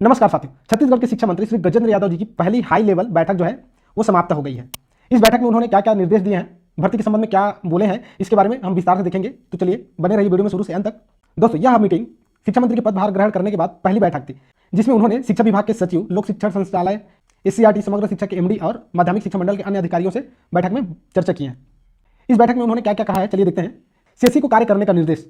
नमस्कार साथियों, छत्तीसगढ़ के शिक्षा मंत्री श्री गजेंद्र यादव जी की पहली हाई लेवल बैठक जो है वो समाप्त हो गई है। इस बैठक में उन्होंने क्या क्या निर्देश दिए हैं, भर्ती के संबंध में क्या बोले हैं, इसके बारे में हम विस्तार से देखेंगे। तो चलिए बने रहिए वीडियो में शुरू से अंत तक। दोस्तों, यह मीटिंग शिक्षा मंत्री के पदभार ग्रहण करने के बाद पहली बैठक थी, जिसमें उन्होंने शिक्षा विभाग के सचिव, लोक शिक्षण संचालय, SCERT समग्र शिक्षा के MD और माध्यमिक शिक्षा मंडल के अन्य अधिकारियों से बैठक में चर्चा की है। इस बैठक में उन्होंने क्या क्या कहा है, चलिए देखते हैं। CSE को कार्य करने का निर्देश।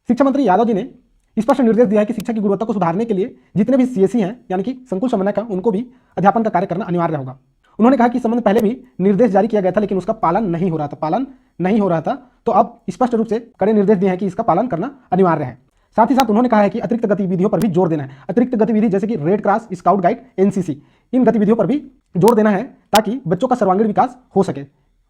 शिक्षा मंत्री यादव जी ने स्पष्ट निर्देश दिया है कि शिक्षा की गुणवत्ता को सुधारने के लिए जितने भी CSE हैं यानी कि संकुल समन्वय का, उनको भी अध्यापन का कार्य करना अनिवार्य होगा। उन्होंने कहा कि इस संबंध पहले भी निर्देश जारी किया गया था, लेकिन उसका पालन नहीं हो रहा था। तो अब स्पष्ट रूप से कड़े निर्देश दिए हैं कि इसका पालन करना अनिवार्य है। साथ ही साथ उन्होंने कहा है कि अतिरिक्त गतिविधियों पर भी जोर देना है। अतिरिक्त गतिविधि जैसे कि red cross, scout guide, NCC, इन गतिविधियों पर भी जोर देना है ताकि बच्चों का सर्वांगीण विकास हो सके।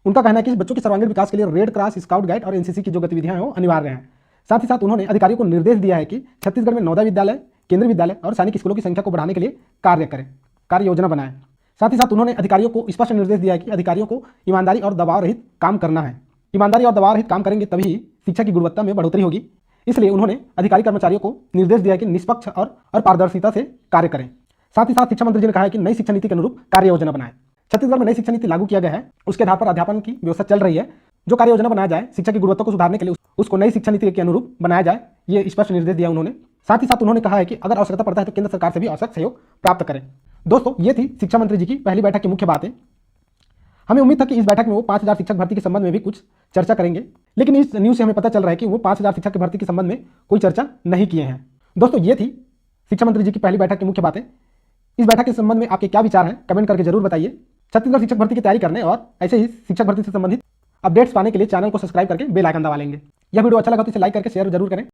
उनका कहना है कि बच्चों के सर्वांगीण विकास के लिए रेड क्रॉस, स्काउट गाइड और NCC की जो गतिविधियां हैं वो अनिवार्य हैं। साथ ही साथ उन्होंने अधिकारियों को निर्देश दिया है कि छत्तीसगढ़ में नवोदय विद्यालय, केंद्रीय विद्यालय और सैनिक स्कूलों की संख्या को बढ़ाने के लिए कार्य योजना बनाएं। साथ ही साथ उन्होंने अधिकारियों को स्पष्ट निर्देश दिया है कि अधिकारियों को ईमानदारी और दबाव रहित काम करना है। ईमानदारी और दबाव रहित काम करेंगे तभी शिक्षा की गुणवत्ता में बढ़ोतरी होगी। इसलिए उन्होंने अधिकारी कर्मचारियों को निर्देश दिया है कि निष्पक्ष और पारदर्शिता से कार्य करें। साथ ही साथ शिक्षा मंत्री जी ने कहा है कि नई शिक्षा नीति के अनुरूप कार्य योजना बनाएं। छत्तीसगढ़ में नई शिक्षा नीति लागू किया गया है, उसके आधार पर अध्यापन की व्यवस्था चल रही है। जो कार्य योजना बनाया जाए शिक्षा की गुणवत्ता को सुधारने के लिए, उसको नई शिक्षा नीति के अनुरूप बनाया जाए, ये स्पष्ट निर्देश दिया उन्होंने। साथ ही साथ उन्होंने कहा है कि अगर आवश्यकता पड़ता है तो केंद्र सरकार से भी आवश्यक सहयोग प्राप्त करें। दोस्तों, ये थी शिक्षा मंत्री जी की पहली बैठक की मुख्य बातें। हमें उम्मीद था कि इस बैठक में वो 5000 शिक्षक भर्ती के संबंध में भी कुछ चर्चा करेंगे, लेकिन इस न्यूज़ से हमें पता चल रहा है कि वो 5000 शिक्षक की भर्ती के संबंध में कोई चर्चा नहीं किए हैं। दोस्तों, ये थी शिक्षा मंत्री जी की पहली बैठक की मुख्य बातें। इस बैठक के संबंध में आपके क्या विचार हैं, कमेंट करके जरूर बताइए। छत्तीसगढ़ शिक्षक भर्ती की तैयारी करने और ऐसे ही शिक्षक भर्ती से संबंधित अपडेट्स पाने के लिए चैनल को सब्सक्राइब करके बेल आइकन दबा लेंगे। यह वीडियो अच्छा लगा तो इसे लाइक करके शेयर जरूर करें।